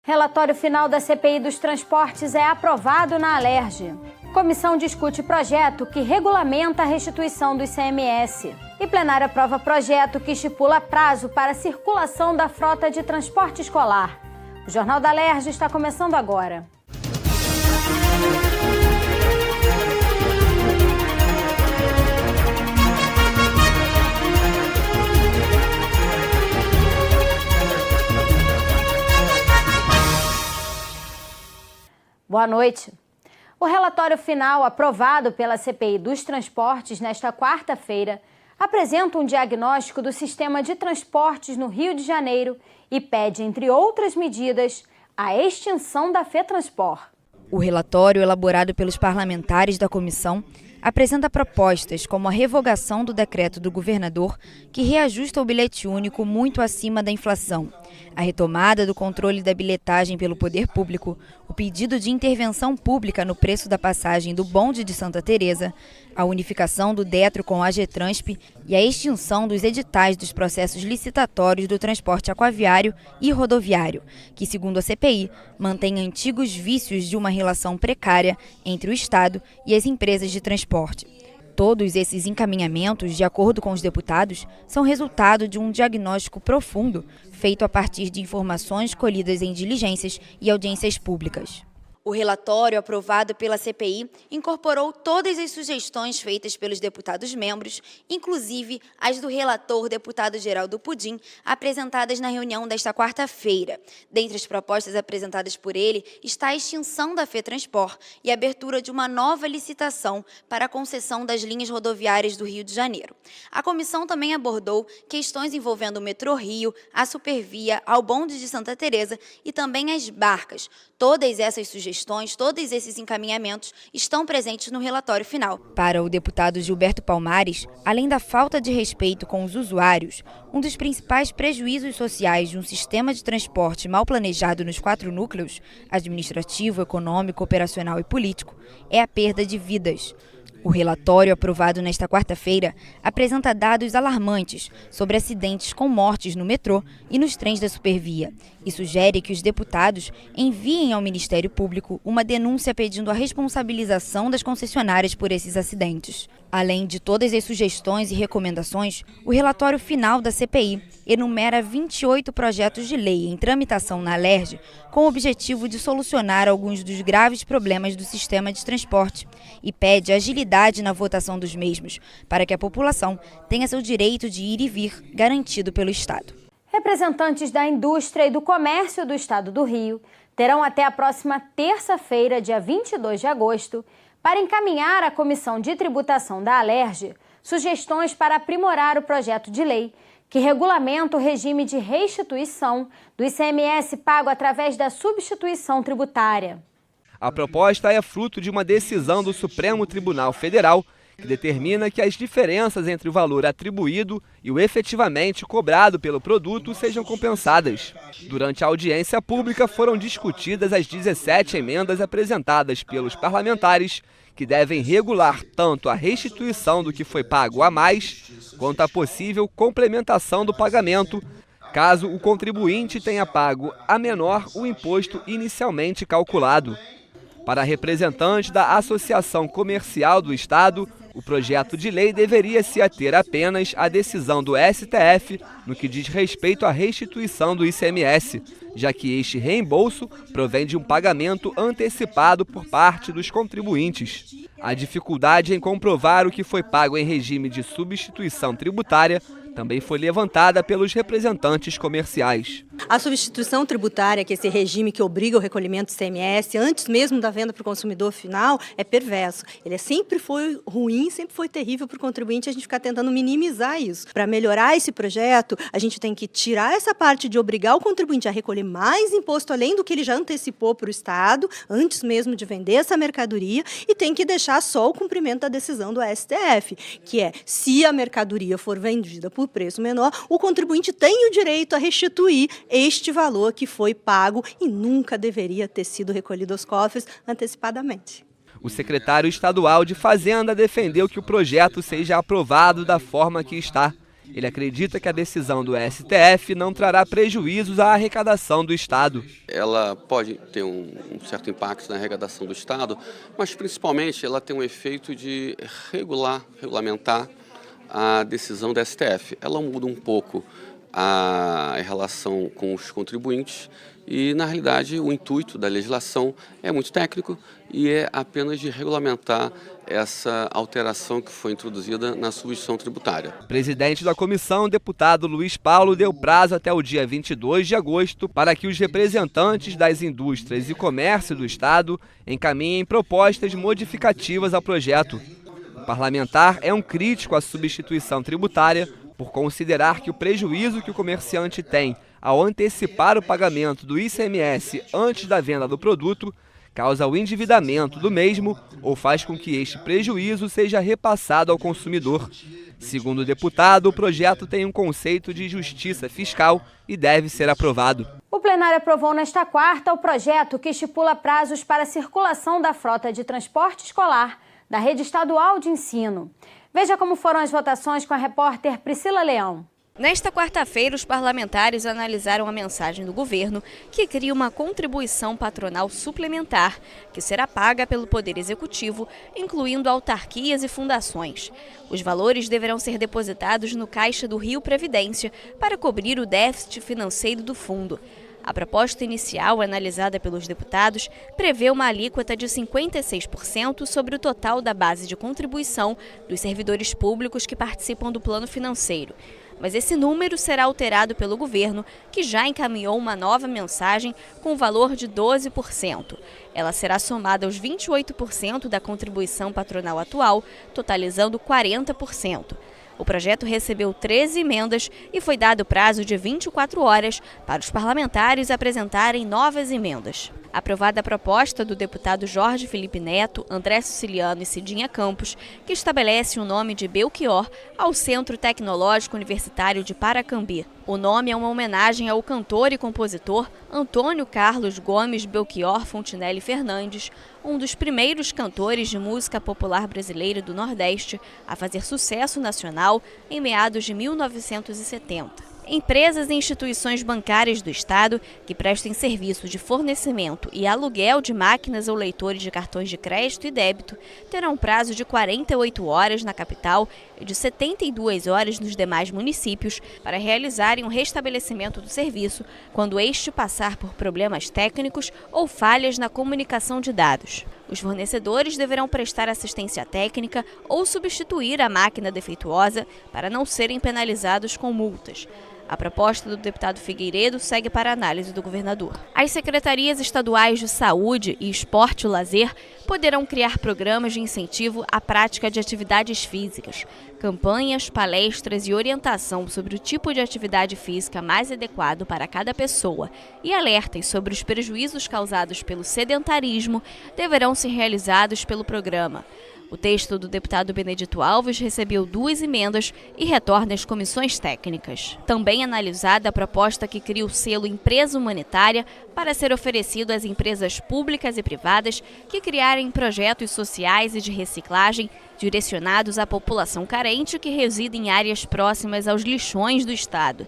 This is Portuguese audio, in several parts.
Relatório final da CPI dos transportes é aprovado na Alerj. Comissão discute projeto que regulamenta a restituição do ICMS. E plenário aprova projeto que estipula prazo para a circulação da frota de transporte escolar. O Jornal da Alerj está começando agora. Boa noite. O relatório final aprovado pela CPI dos transportes nesta quarta-feira apresenta um diagnóstico do sistema de transportes no Rio de Janeiro e pede, entre outras medidas, a extinção da FETranspor. O relatório, elaborado pelos parlamentares da comissão, apresenta propostas como a revogação do decreto do governador que reajusta o bilhete único muito acima da inflação, a retomada do controle da bilhetagem pelo poder público, o pedido de intervenção pública no preço da passagem do bonde de Santa Teresa, a unificação do Detro com a Getransp e a extinção dos editais dos processos licitatórios do transporte aquaviário e rodoviário, que, segundo a CPI, mantém antigos vícios de uma relação precária entre o Estado e as empresas de transporte. Todos esses encaminhamentos, de acordo com os deputados, são resultado de um diagnóstico profundo feito a partir de informações colhidas em diligências e audiências públicas. O relatório aprovado pela CPI incorporou todas as sugestões feitas pelos deputados membros, inclusive as do relator deputado Geraldo Pudim, apresentadas na reunião desta quarta-feira. Dentre as propostas apresentadas por ele está a extinção da FETranspor e a abertura de uma nova licitação para a concessão das linhas rodoviárias do Rio de Janeiro. A comissão também abordou questões envolvendo o Metrô Rio, a Supervia, ao bonde de Santa Teresa e também as barcas. Todas essas sugestões, todos esses encaminhamentos estão presentes no relatório final. Para o deputado Gilberto Palmares, além da falta de respeito com os usuários, um dos principais prejuízos sociais de um sistema de transporte mal planejado nos 4 núcleos, administrativo, econômico, operacional e político, é a perda de vidas. O relatório aprovado nesta quarta-feira apresenta dados alarmantes sobre acidentes com mortes no metrô e nos trens da Supervia e sugere que os deputados enviem ao Ministério Público uma denúncia pedindo a responsabilização das concessionárias por esses acidentes. Além de todas as sugestões e recomendações, o relatório final da CPI enumera 28 projetos de lei em tramitação na Alerj com o objetivo de solucionar alguns dos graves problemas do sistema de transporte e pede agilidade na votação dos mesmos, para que a população tenha seu direito de ir e vir garantido pelo Estado. Representantes da indústria e do comércio do Estado do Rio terão até a próxima terça-feira, dia 22 de agosto, para encaminhar à Comissão de Tributação da Alerj sugestões para aprimorar o projeto de lei que regulamenta o regime de restituição do ICMS pago através da substituição tributária. A proposta é fruto de uma decisão do Supremo Tribunal Federal que determina que as diferenças entre o valor atribuído e o efetivamente cobrado pelo produto sejam compensadas. Durante a audiência pública foram discutidas as 17 emendas apresentadas pelos parlamentares, que devem regular tanto a restituição do que foi pago a mais, quanto a possível complementação do pagamento, caso o contribuinte tenha pago a menor o imposto inicialmente calculado. Para a representante da Associação Comercial do Estado, o projeto de lei deveria se ater apenas à decisão do STF no que diz respeito à restituição do ICMS, já que este reembolso provém de um pagamento antecipado por parte dos contribuintes. A dificuldade em comprovar o que foi pago em regime de substituição tributária também foi levantada pelos representantes comerciais. A substituição tributária, que é esse regime que obriga o recolhimento do ICMS antes mesmo da venda para o consumidor final, é perverso. Ele sempre foi ruim, sempre foi terrível para o contribuinte, a gente ficar tentando minimizar isso. Para melhorar esse projeto, a gente tem que tirar essa parte de obrigar o contribuinte a recolher mais imposto, além do que ele já antecipou para o Estado, antes mesmo de vender essa mercadoria, e tem que deixar só o cumprimento da decisão do STF, que é, se a mercadoria for vendida por preço menor, o contribuinte tem o direito a restituir este valor que foi pago e nunca deveria ter sido recolhido aos cofres antecipadamente. O secretário estadual de Fazenda defendeu que o projeto seja aprovado da forma que está Ele acredita que a decisão do STF não trará prejuízos à arrecadação do Estado. Ela pode ter um certo impacto na arrecadação do Estado, mas principalmente ela tem um efeito de regulamentar a decisão do STF. Ela muda um pouco a relação com os contribuintes e, na realidade, o intuito da legislação é muito técnico e é apenas de regulamentar essa alteração que foi introduzida na substituição tributária. O presidente da comissão, o deputado Luiz Paulo, deu prazo até o dia 22 de agosto para que os representantes das indústrias e comércio do Estado encaminhem propostas modificativas ao projeto. O parlamentar é um crítico à substituição tributária por considerar que o prejuízo que o comerciante tem ao antecipar o pagamento do ICMS antes da venda do produto causa o endividamento do mesmo ou faz com que este prejuízo seja repassado ao consumidor. Segundo o deputado, o projeto tem um conceito de justiça fiscal e deve ser aprovado. O plenário aprovou nesta quarta o projeto que estipula prazos para a circulação da frota de transporte escolar da rede estadual de ensino. Veja como foram as votações com a repórter Priscila Leão. Nesta quarta-feira, os parlamentares analisaram a mensagem do governo que cria uma contribuição patronal suplementar que será paga pelo Poder Executivo, incluindo autarquias e fundações. Os valores deverão ser depositados no Caixa do Rio Previdência para cobrir o déficit financeiro do fundo. A proposta inicial, analisada pelos deputados, prevê uma alíquota de 56% sobre o total da base de contribuição dos servidores públicos que participam do plano financeiro. Mas esse número será alterado pelo governo, que já encaminhou uma nova mensagem com o valor de 12%. Ela será somada aos 28% da contribuição patronal atual, totalizando 40%. O projeto recebeu 13 emendas e foi dado prazo de 24 horas para os parlamentares apresentarem novas emendas. Aprovada a proposta do deputado Jorge Felipe Neto, André Siciliano e Cidinha Campos, que estabelece o nome de Belchior ao Centro Tecnológico Universitário de Paracambi. O nome é uma homenagem ao cantor e compositor Antônio Carlos Gomes Belchior Fontinelli Fernandes, um dos primeiros cantores de música popular brasileira do Nordeste a fazer sucesso nacional em meados de 1970. Empresas e instituições bancárias do Estado que prestem serviço de fornecimento e aluguel de máquinas ou leitores de cartões de crédito e débito terão um prazo de 48 horas na capital e de 72 horas nos demais municípios para realizarem o restabelecimento do serviço quando este passar por problemas técnicos ou falhas na comunicação de dados. Os fornecedores deverão prestar assistência técnica ou substituir a máquina defeituosa para não serem penalizados com multas. A proposta do deputado Figueiredo segue para análise do governador. As secretarias estaduais de Saúde e Esporte e Lazer poderão criar programas de incentivo à prática de atividades físicas, campanhas, palestras e orientação sobre o tipo de atividade física mais adequado para cada pessoa e alertas sobre os prejuízos causados pelo sedentarismo deverão ser realizados pelo programa. O texto do deputado Benedito Alves recebeu 2 emendas e retorna às comissões técnicas. Também analisada a proposta que cria o selo Empresa Humanitária para ser oferecido às empresas públicas e privadas que criarem projetos sociais e de reciclagem direcionados à população carente que reside em áreas próximas aos lixões do Estado.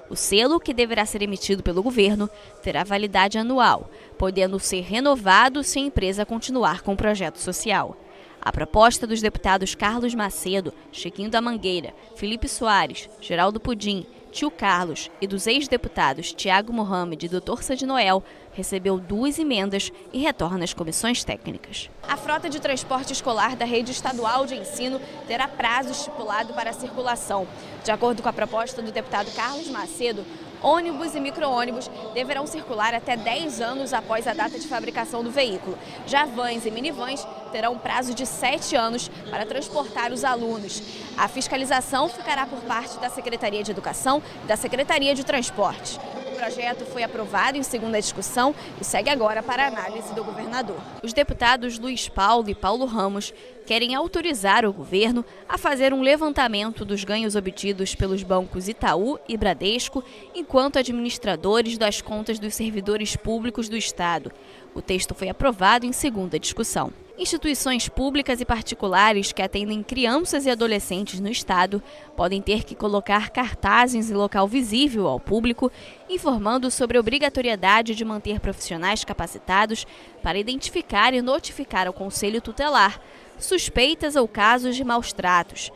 O selo, que deverá ser emitido pelo governo, terá validade anual, podendo ser renovado se a empresa continuar com o projeto social. A proposta dos deputados Carlos Macedo, Chiquinho da Mangueira, Felipe Soares, Geraldo Pudim, Tio Carlos e dos ex-deputados Tiago Mohamed e Dr. Sadi Noel recebeu 2 emendas e retorna às comissões técnicas. A frota de transporte escolar da rede estadual de ensino terá prazo estipulado para a circulação. De acordo com a proposta do deputado Carlos Macedo, ônibus e micro-ônibus deverão circular até 10 anos após a data de fabricação do veículo. Já vans e minivans terão um prazo de 7 anos para transportar os alunos. A fiscalização ficará por parte da Secretaria de Educação e da Secretaria de Transportes. O projeto foi aprovado em segunda discussão e segue agora para a análise do governador. Os deputados Luiz Paulo e Paulo Ramos querem autorizar o governo a fazer um levantamento dos ganhos obtidos pelos bancos Itaú e Bradesco enquanto administradores das contas dos servidores públicos do Estado. O texto foi aprovado em segunda discussão. Instituições públicas e particulares que atendem crianças e adolescentes no estado podem ter que colocar cartazes em local visível ao público, informando sobre a obrigatoriedade de manter profissionais capacitados para identificar e notificar ao Conselho Tutelar suspeitas ou casos de maus-tratos.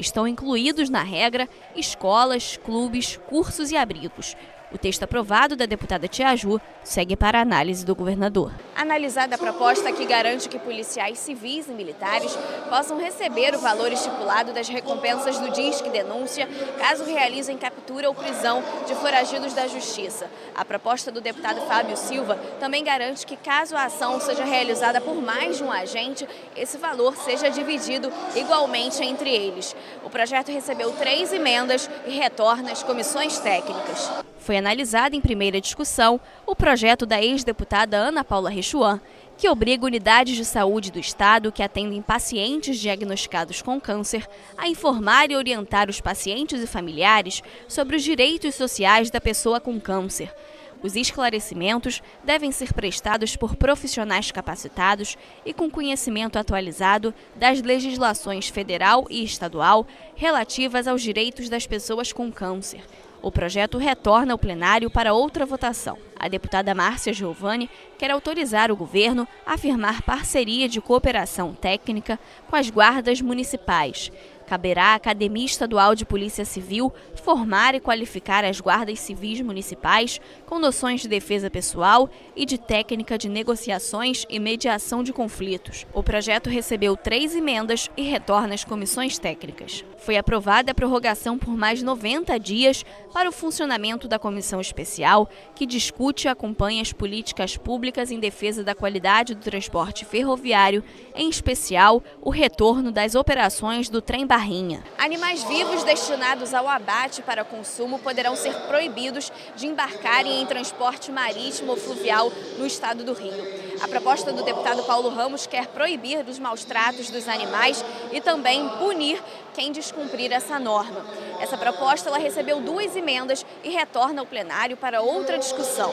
Estão incluídos na regra escolas, clubes, cursos e abrigos. O texto aprovado da deputada Tia Ju segue para a análise do governador. Analisada a proposta que garante que policiais civis e militares possam receber o valor estipulado das recompensas do Disque Denúncia caso realizem captura ou prisão de foragidos da Justiça. A proposta do deputado Fábio Silva também garante que, caso a ação seja realizada por mais de um agente, esse valor seja dividido igualmente entre eles. O projeto recebeu 3 emendas e retorna às comissões técnicas. Foi analisado em primeira discussão o projeto da ex-deputada Ana Paula Rechuan, que obriga unidades de saúde do estado que atendem pacientes diagnosticados com câncer a informar e orientar os pacientes e familiares sobre os direitos sociais da pessoa com câncer. Os esclarecimentos devem ser prestados por profissionais capacitados e com conhecimento atualizado das legislações federal e estadual relativas aos direitos das pessoas com câncer. O projeto retorna ao plenário para outra votação. A deputada Márcia Giovanni quer autorizar o governo a firmar parceria de cooperação técnica com as guardas municipais. Caberá à Academia Estadual de Polícia Civil formar e qualificar as guardas civis municipais com noções de defesa pessoal e de técnica de negociações e mediação de conflitos. O projeto recebeu 3 emendas e retorna às comissões técnicas. Foi aprovada a prorrogação por mais 90 dias para o funcionamento da comissão especial, que discute e acompanha as políticas públicas em defesa da qualidade do transporte ferroviário, em especial o retorno das operações do trem-barrinha. Animais vivos destinados ao abate para consumo poderão ser proibidos de embarcarem em transporte marítimo ou fluvial no estado do Rio. A proposta do deputado Paulo Ramos quer proibir os maus-tratos dos animais e também punir quem descumprir essa norma. Essa proposta ela recebeu 2 emendas e retorna ao plenário para outra discussão.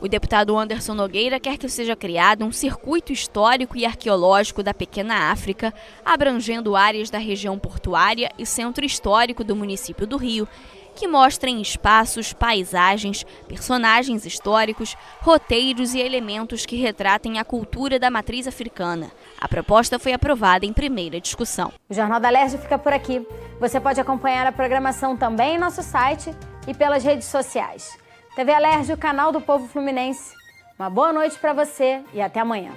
O deputado Anderson Nogueira quer que seja criado um circuito histórico e arqueológico da pequena África, abrangendo áreas da região portuária e centro histórico do município do Rio, que mostrem espaços, paisagens, personagens históricos, roteiros e elementos que retratem a cultura da matriz africana. A proposta foi aprovada em primeira discussão. O Jornal da Alerj fica por aqui. Você pode acompanhar a programação também em nosso site e pelas redes sociais. TV Alerj, o canal do povo fluminense. Uma boa noite para você e até amanhã.